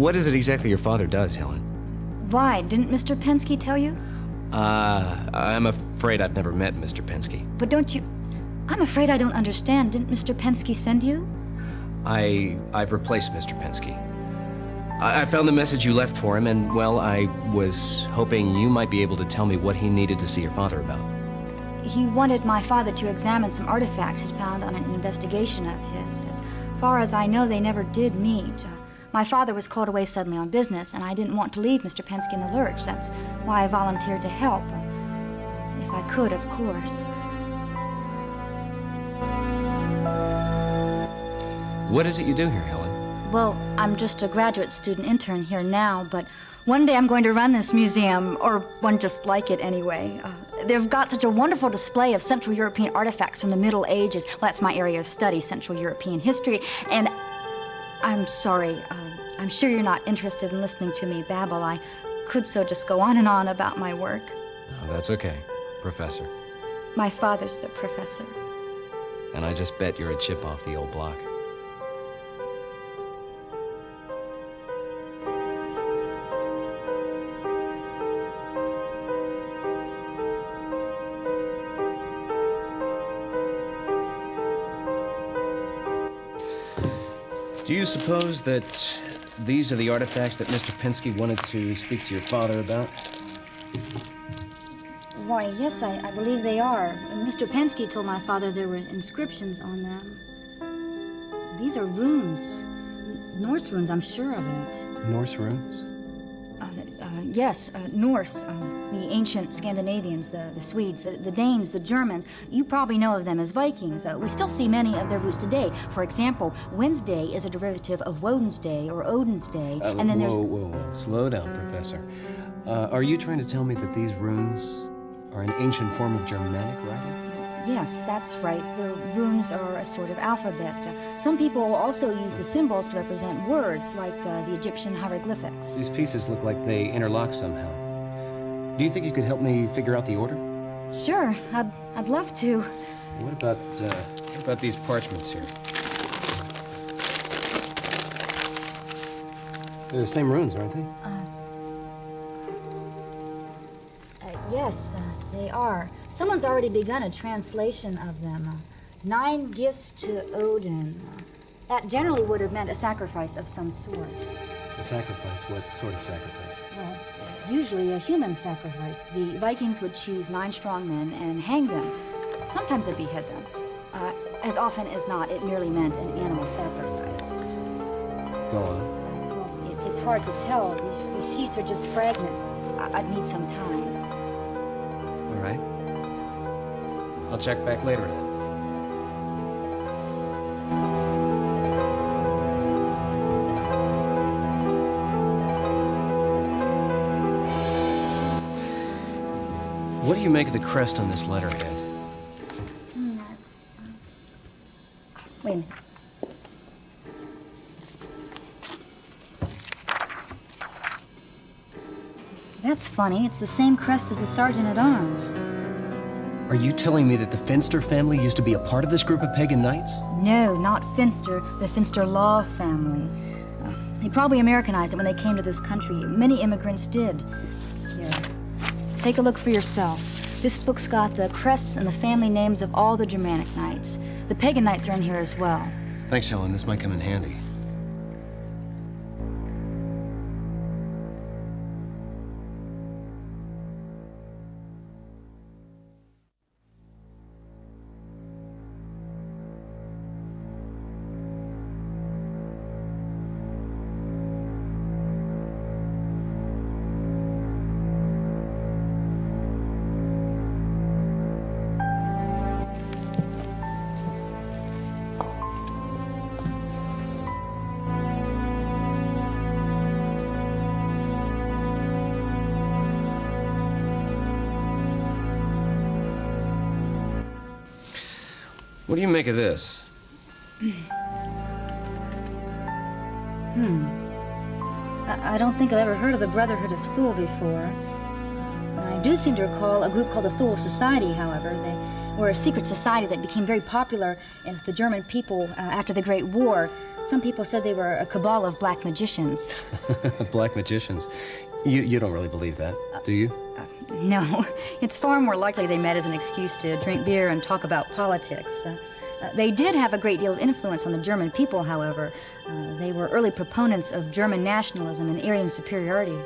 What is it exactly your father does, Helen? Why? Didn't Mr. Penske tell you? I'm afraid I've never met Mr. Penske. But don't you... I'm afraid I don't understand. Didn't Mr. Penske send you? I've replaced Mr. Penske. I found the message you left for him, and, well, I was hoping you might be able to tell me what he needed to see your father about. He wanted my father to examine some artifacts he'd found on an investigation of his. As far as I know, they never did meet. My father was called away suddenly on business, and I didn't want to leave Mr. Penske in the lurch. That's why I volunteered to help. If I could, of course. What is it you do here, Helen? Well, I'm just a graduate student intern here now, but one day I'm going to run this museum, or one just like it anyway. They've got such a wonderful display of Central European artifacts from the Middle Ages. Well, that's my area of study, Central European history, and I'm sorry, I'm sure you're not interested in listening to me babble. I could so just go on and on about my work. Oh, that's okay, Professor. My father's the professor. And I just bet you're a chip off the old block. Do you suppose that these are the artifacts that Mr. Penske wanted to speak to your father about? Why, yes, I believe they are. Mr. Penske told my father there were inscriptions on them. These are runes. Norse runes, I'm sure of it. Norse runes? Yes, Norse. The ancient Scandinavians, the Swedes, the Danes, the Germans. You probably know of them as Vikings. We still see many of their roots today. For example, Wednesday is a derivative of Woden's Day or Odin's Day. And then there's... Whoa. Slow down, Professor. Are you trying to tell me that these runes are an ancient form of Germanic writing? Yes, that's right. The runes are a sort of alphabet. Some people also use the symbols to represent words, like the Egyptian hieroglyphics. These pieces look like they interlock somehow. Do you think you could help me figure out the order? Sure, I'd love to. What about these parchments here? They're the same runes, aren't they? Yes, they are. Someone's already begun a translation of them. 9 gifts to Odin. That generally would have meant a sacrifice of some sort. A sacrifice? What sort of sacrifice? Well, usually a human sacrifice. The Vikings would choose 9 strong men and hang them. Sometimes they'd behead them. As often as not, it merely meant an animal sacrifice. Go on. Well, it's hard to tell. These sheets are just fragments. I'd need some time. All right. I'll check back later then. What do you make of the crest on this letterhead? Wait a minute. That's funny. It's the same crest as the Sergeant-at-Arms. Are you telling me that the Finster family used to be a part of this group of pagan knights? No, not Finster. The Finster Law family. They probably Americanized it when they came to this country. Many immigrants did. Here, take a look for yourself. This book's got the crests and the family names of all the Germanic knights. The pagan knights are in here as well. Thanks, Helen. This might come in handy. What do you make of this? I don't think I've ever heard of the Brotherhood of Thule before. I do seem to recall a group called the Thule Society, however. were a secret society that became very popular with the German people after the Great War. Some people said they were a cabal of black magicians. Black magicians? You don't really believe that, do you? No. It's far more likely they met as an excuse to drink beer and talk about politics. They did have a great deal of influence on the German people, however. They were early proponents of German nationalism and Aryan superiority.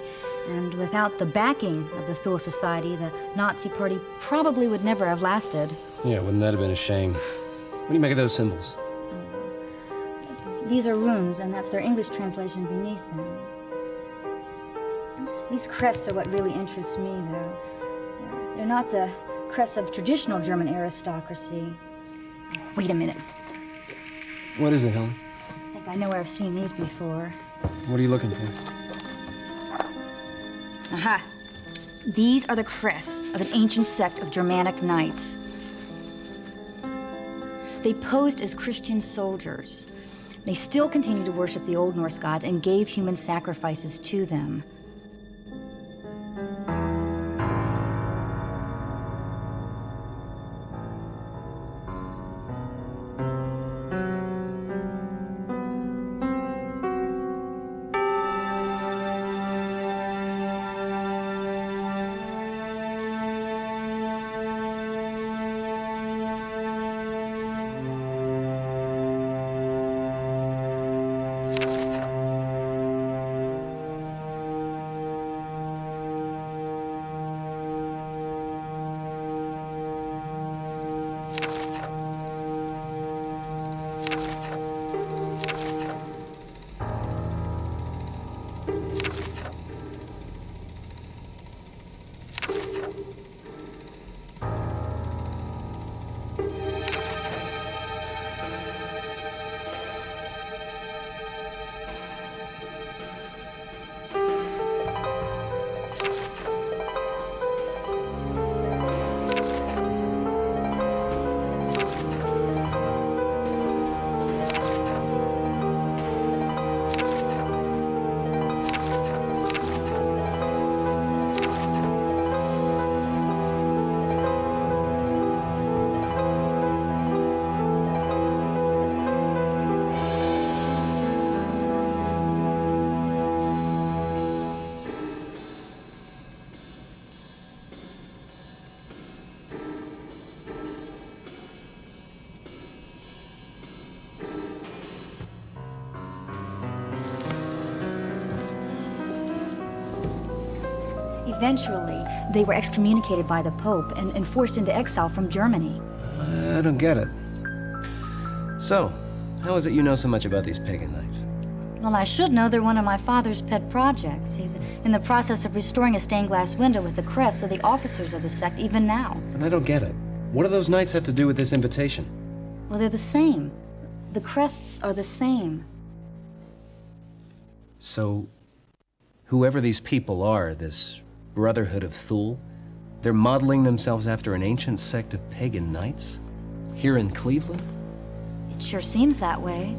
And without the backing of the Thule Society, the Nazi Party probably would never have lasted. Yeah, wouldn't that have been a shame? What do you make of those symbols? These are runes, and that's their English translation beneath them. These crests are what really interests me, though. They're not the crests of traditional German aristocracy. Wait a minute. What is it, Helen? I think I know where I've seen these before. What are you looking for? Aha! These are the crests of an ancient sect of Germanic knights. They posed as Christian soldiers. They still continue to worship the Old Norse gods and gave human sacrifices to them. Eventually, they were excommunicated by the Pope and forced into exile from Germany. I don't get it. So, how is it you know so much about these pagan knights? Well, I should know they're one of my father's pet projects. He's in the process of restoring a stained glass window with the crest of the officers of the sect even now. But I don't get it. What do those knights have to do with this invitation? Well, they're the same. The crests are the same. So, whoever these people are, this Brotherhood of Thule, they're modeling themselves after an ancient sect of pagan knights? Here in Cleveland? It sure seems that way.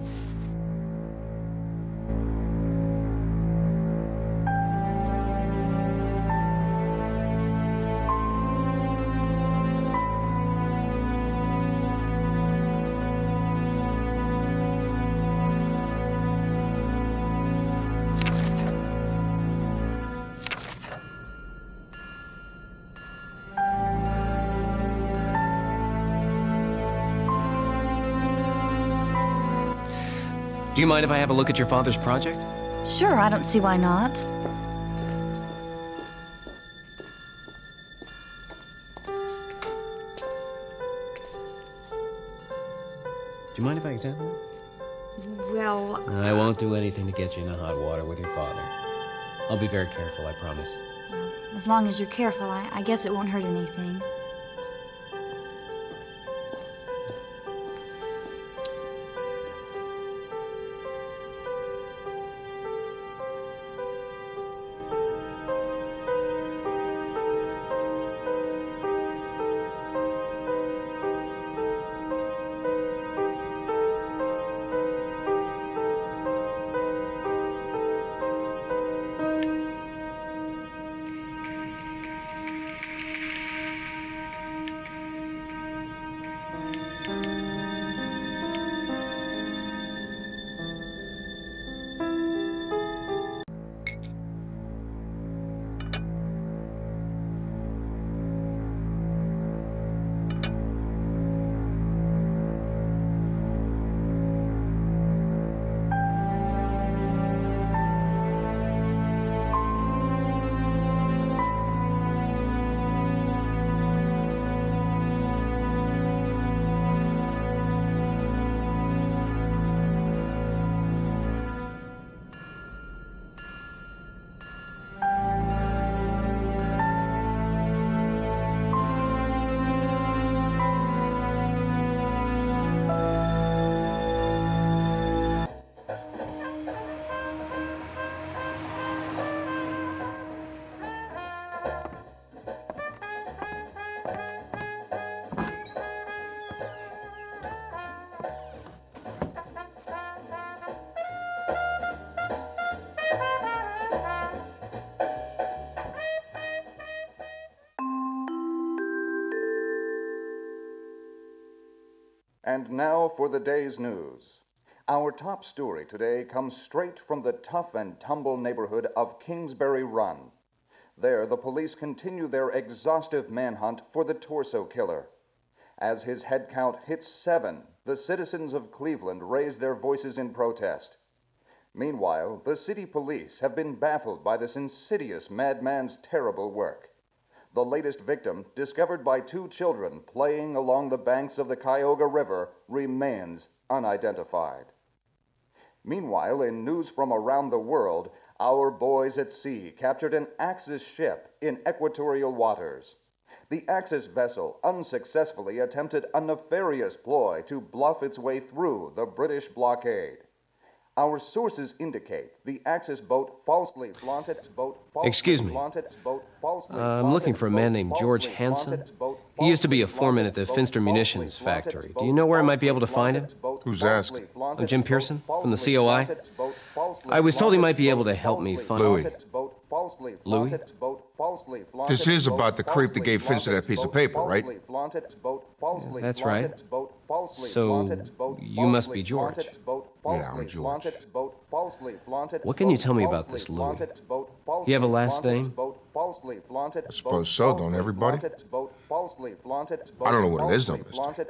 Do you mind if I have a look at your father's project? Sure, I don't see why not. Do you mind if I examine it? Well, I won't do anything to get you into hot water with your father. I'll be very careful, I promise. as long as you're careful, I guess it won't hurt anything. And now for the day's news. Our top story today comes straight from the tough and tumble neighborhood of Kingsbury Run. There, the police continue their exhaustive manhunt for the torso killer. As his head count hits 7, the citizens of Cleveland raise their voices in protest. Meanwhile, the city police have been baffled by this insidious madman's terrible work. The latest victim, discovered by 2 children playing along the banks of the Cuyahoga River, remains unidentified. Meanwhile, in news from around the world, our boys at sea captured an Axis ship in equatorial waters. The Axis vessel unsuccessfully attempted a nefarious ploy to bluff its way through the British blockade. Our sources indicate the Axis boat falsely flaunted. Excuse me. I'm looking for a man named George Hansen. He used to be a foreman at the Finster Munitions factory. Do you know where I might be able to find him? Who's asking? I'm Jim Pearson from the COI. I was told he might be able to help me find... Louis. Louis? This is about the creep that gave Finster that piece of paper, right? That's right. So, you must be George. Yeah, I'm George. What can you tell me about this Louis? You have a last name? I suppose so, don't everybody? I don't know what it is, though, mister.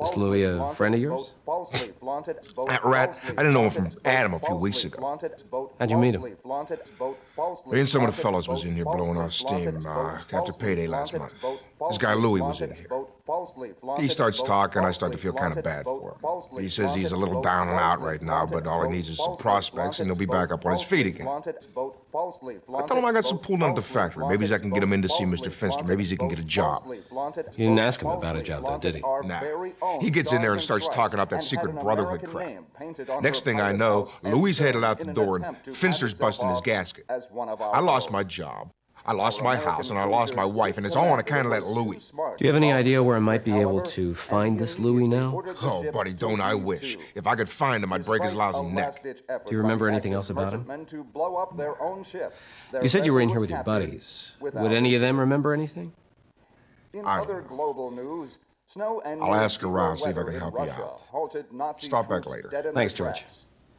Is Louis a friend of yours? That rat, I didn't know him from Adam a few weeks ago. How'd you meet him? Me and some of the fellows was in here blowing our steam after payday last month. This guy Louis was in here. He starts talking, I start to feel kind of bad for him. He says he's a little down and out right now, but all he needs is some prospects and he'll be back up on his feet again. I told him I got some pull down at the factory. Maybe I can get him in to see Mr. Finster. Maybe he can get a job. You didn't ask him about a job, though, did he? Nah. He gets in there and starts talking up that secret brotherhood crap. Next thing I know, Louis headed out the door and Finster's busting his gasket. I lost my job. I lost my house, and I lost my wife, and it's all on account of that Louis. Do you have any idea where I might be able to find this Louis now? Oh, buddy, don't I wish. If I could find him, I'd break his lousy neck. Do you remember anything else about him? You said you were in here with your buddies. Would any of them remember anything? I don't know. I'll ask around, see if I can help you out. Stop back later. Thanks, George.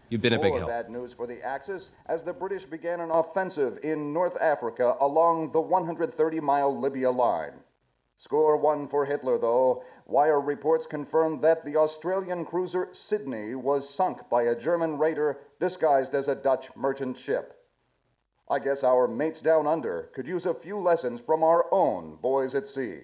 You've been a big help. Bad news for the Axis as the British began an offensive in North Africa along the 130-mile Libya line. Score 1 for Hitler, though. Wire reports confirmed that the Australian cruiser Sydney was sunk by a German raider disguised as a Dutch merchant ship. I guess our mates down under could use a few lessons from our own boys at sea.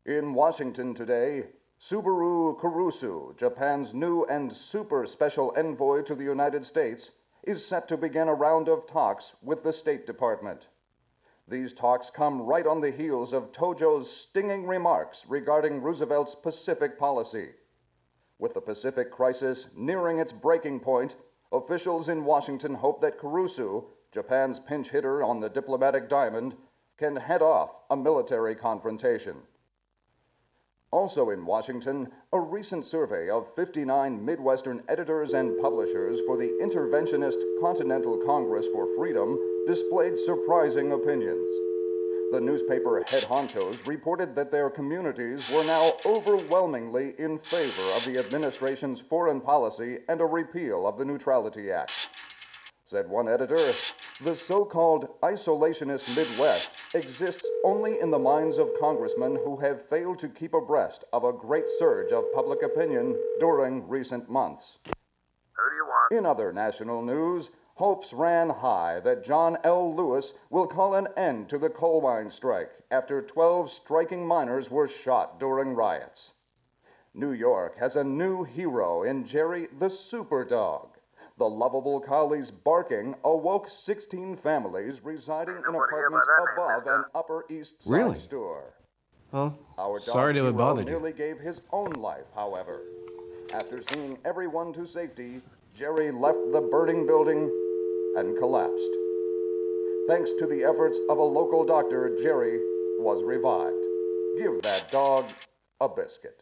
In Washington today, Subaru Kurusu, Japan's new and super special envoy to the United States, is set to begin a round of talks with the State Department. These talks come right on the heels of Tojo's stinging remarks regarding Roosevelt's Pacific policy. With the Pacific crisis nearing its breaking point, officials in Washington hope that Kurusu, Japan's pinch hitter on the diplomatic diamond, can head off a military confrontation. Also in Washington, a recent survey of 59 Midwestern editors and publishers for the interventionist Continental Congress for Freedom displayed surprising opinions. The newspaper head honchos reported that their communities were now overwhelmingly in favor of the administration's foreign policy and a repeal of the Neutrality Act. Said one editor, the so-called isolationist Midwest exists only in the minds of congressmen who have failed to keep abreast of a great surge of public opinion during recent months. Who do you want? In other national news, hopes ran high that John L. Lewis will call an end to the coal mine strike after 12 striking miners were shot during riots. New York has a new hero in Jerry the Super Dog. The lovable collie's barking awoke 16 families residing in apartments above an Upper East Side store. Well, Our dog sorry to have hero bothered you. nearly gave his own life, however. After seeing everyone to safety, Jerry left the burning building and collapsed. Thanks to the efforts of a local doctor, Jerry was revived. Give that dog a biscuit.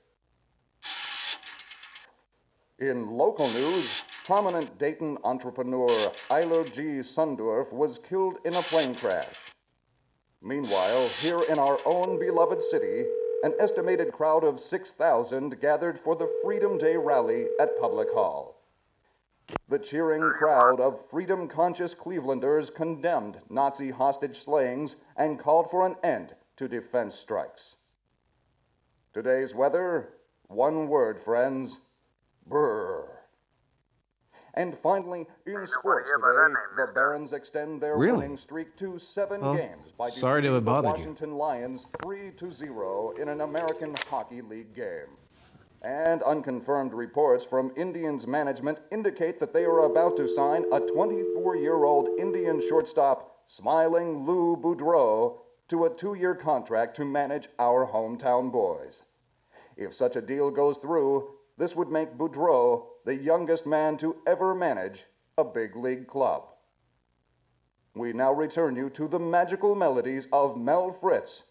In local news, prominent Dayton entrepreneur Ilo G. Sundorf was killed in a plane crash. Meanwhile, here in our own beloved city, an estimated crowd of 6,000 gathered for the Freedom Day rally at Public Hall. The cheering crowd of freedom-conscious Clevelanders condemned Nazi hostage slayings and called for an end to defense strikes. Today's weather, one word, friends: brr. And finally, in sports today, the Barons extend their winning streak to 7 games by sorry to defeating have the bothered you. Washington Lions 3-0 in an American Hockey League game. And unconfirmed reports from Indians management indicate that they are about to sign a 24-year-old Indian shortstop, Smiling Lou Boudreau, to a 2-year contract to manage our hometown boys. If such a deal goes through, this would make Boudreau the youngest man to ever manage a big league club. We now return you to the magical melodies of Mel Fritz